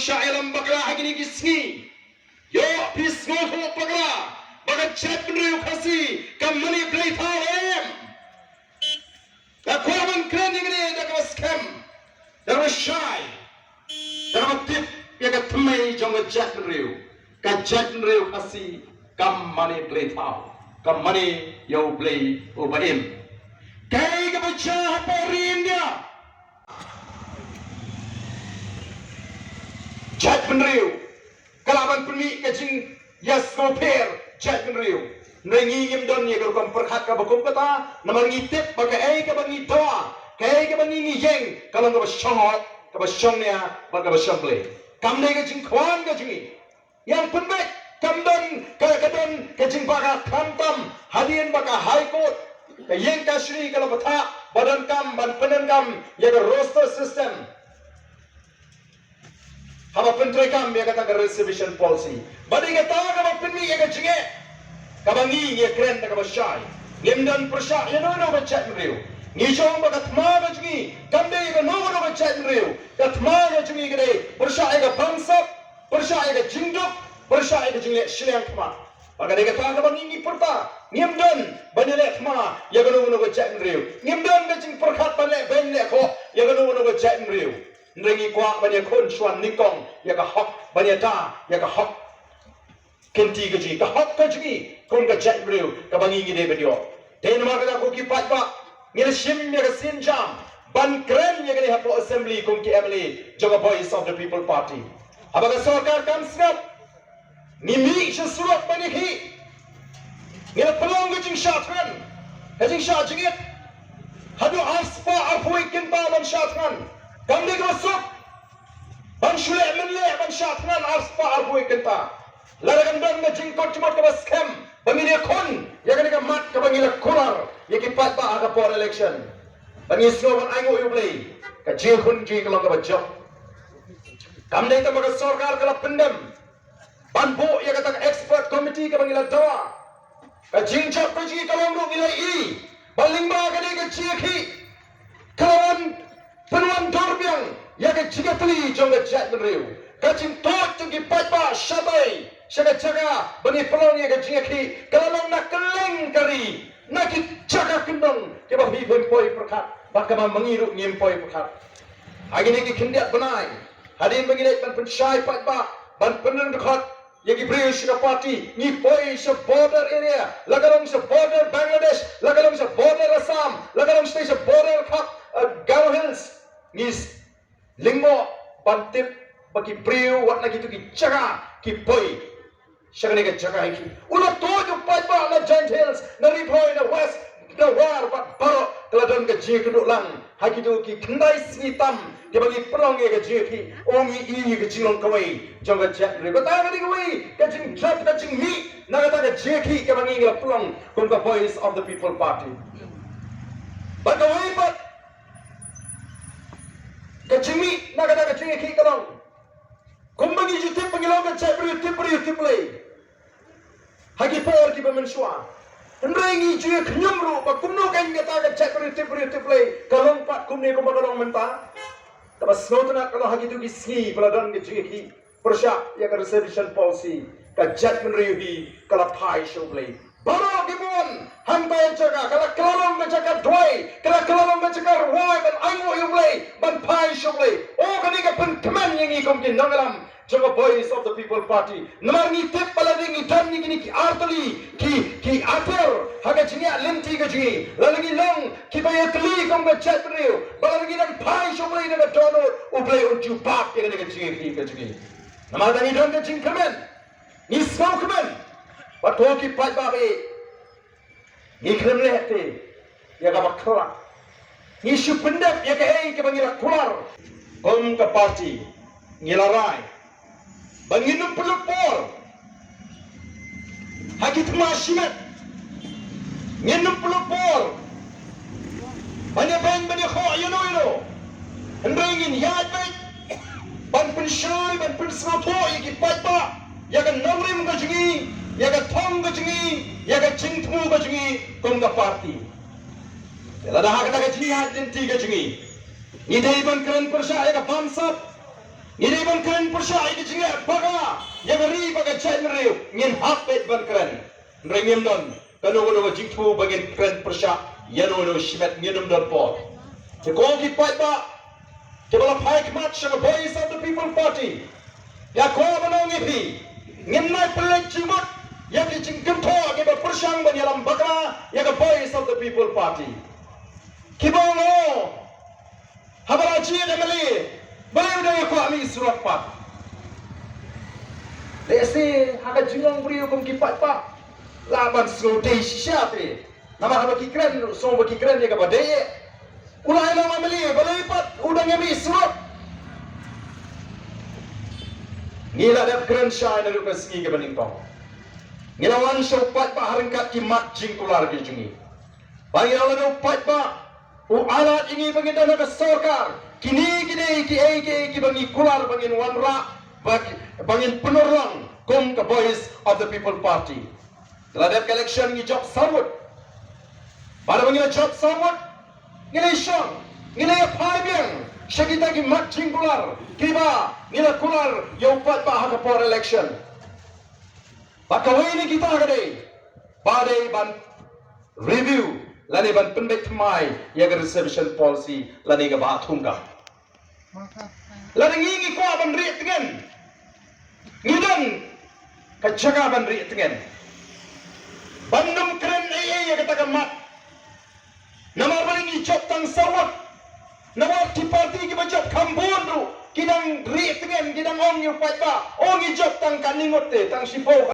Syailam bakla hagini gisni yo pisngo ko pagla baga chat penriu kasi kamani play time da kwaman krani ngene da ka scam da ka shy da ka tip ya ka thmai jong chat penriu kasi kamani play time kamani yo play ubaim kai ka bacha haporindia Jat penriu, kalaban peni kacing yes ngoper jat penriu. Nengi ngim don ye kerukam perhat ka bakum kata, namang ngitip baka ay ka bangi doa, kay ka bangi ngiyeng, kalang ka basyongot, ka basyongnya, baka basyongle. Kamne kacing kwan kacing yang penbek, kamdon kadon kacing baka kantam, hadian baka high court, kayeng kasri kalau bata, badan kam, ban penen kam, ye ka roster system. Haba pentrai kam dia kata reservation policy. Badi kata kaba penni ya kacinge. Kabangi ya keren tak kaba syai. Nimdan persyak ya no bachat meriu. Nijong bakat ma kacungi. Kamde ya no bachat meriu. Kat ma kacungi kade persyak ya bangsap, persyak ya jingduk, persyak ya jingle silang kama. Maka dia kata kabangi ni perta. Nimdan banile kama ya no bachat meriu. Nimdan kacing perkat balik benle ko ya no bachat meriu. Nrengi kwa banyak kon suan nikong ya ka hok banyak ta ya ka hok kenti gaji ka hok gaji kon ka chat beliau ka bangi ngide video ten ma ka ko ki pat ba ngil sim ya ka sin jam ban kren ya ka hapo assembly kon ki emily joga voice of the people party abaga sarkar kam snap ni mi surat banyak hi ngil pelong gajing syatran gajing syajingit hadu aspa afoi kinta ban syatran Kamde masuk, ban shulek menlek ban syatran aspa arbui kenta. Larakan dan ngejingkot cuma ke scam, bagi dia kon, ya kan mat ke bagi kurar, ya kipat ba aga for election. Bagi slogan aingo you play, ke jingkon ji kalau ke bajak. Kamde itu maka sarkar kalau pendem, ban bo ya kata expert committee ke bagi dawa. Ke jingkot ke ji kalau ngu nilai i, balingba ke dia ke jiki, kawan penuan dorbiang ya ke cigatli jongga jat menriu kacing tot jonggi paipa syabai syaga jaga bani pelon ya ke jingaki kalau nak keleng kari nak jaga kendong ke bahi pempoi perkat bakama mengiru ngempoi perkat hari ni ke kendiat benai hadin mengilat ban pensyai paipa ban penen dekat ya ke beri syaga parti ni poi sya border area lagalong sya border Bangladesh lagalong sya border Assam lagalong sya border kap Garo Hills ngis lingmo bantip bagi priu wat lagi tu ki jaga ki boy syagane ke jaga ki ulah tojo paipa na Giant Hills na Ripoy na West na war bat baro keladon ke ji keduk lang haki tu ki kendai snitam ke bagi perong ke ji ki ongi ini ke jilong kawai jongga jat re bata ngani kawai ke jing jat ke jing mi na kata ke ji ki ke bagi ngila perong kun the voice of the people party but the way but kecimi nak kata kecimi ki kalong kumbagi jutip pengilong ke cek beri play hagi por ki pemensua rengi juye kenyumru ba kumno kan kata ke cek beri play kalong pat kumne ko kalong menta tabas ngotna kalau hagi tu ski peladon ke juye ki persya ya ke reservation policy ka cek menriuhi kala pai show play Baro gimon hantai jaga kalau kelalong menjaga doi kalau kelalong menjaga wai dan ango you play ban pai show play oh kani ka pen keman yang ikom kin nangalam jaga voice of the people party namar ni tip palading ni dan ni kini ki artali ki ater haga jinia lenti ka jingi lalagi long ki bayat li kom ka chat riu balagi nak pai show play na dono u play unju pap ka ni ka jingi namar ni don ka jing keman ni smoke keman Waktu ki pai babe ni krem lehte ya ga bakra ni shu pendap ya ke ai ke bangira kular kom ke parti ngilarai banginum pelupor hakit mashimat nginum pelupor banyak banyak kho you know hendringin ya baik ban pensyai ban pensroto ya ki pai ba ya kan nongrim ka jingi yaga thong ga jingi yaga jingtmu ga jingi kum ga party la dah ka ga jingi hat din ti ga jingi ni dei ban kran persya yaga bansap ni dei ban kran persya yaga jingi baga yaga ri baga chai mriu ngin hak bet ban kran rengim don kanu kanu ga jingtmu bagin kran persya yano no shmet nginum don pot te ko ki pai ba te bala pai mat shang voice of the people party ya ko banong ipi ngin nai pelek chimot ya ki jingkim tho ke ba persyang ban yalam bakra ya ga voice of the people party kibongo habara chi de mali bayu de ko ami surat pat lesi haga jingong bri hukum ki pat pa laban slow day shisate nama haba ki kren so ba ki kren ya ga badaye ulai na mali balai pat udang ami surat ngila dap kren shai na rupa singi ke baning tong ngila wan show pat pa harangkat ki mat jing kular ki jungi bagi ala no pat pa u alat ingi bagi dana ka sarkar kini ki bangi kular bangin wanra bangin penurang kum ka voice of the people party telah dap election ngi job samut pada bangi job samut ngila shong ngila paibiang Syakita ki mat jing kular kiba nila kular yang pat ba haka for election bakawai ni kita kade badai ban review lani ban pendek mai ya reservation policy lani ga bathum ga lani ngi ko ban ri tengen ngidon ka jaga ban ri tengen bandum keren ya kata ka mat namar balingi chop tang sawat nawar ti parti ki bajat kambon ru kidang ri tengen kidang ong yu pat ba ong i job tang kaningote tang sipo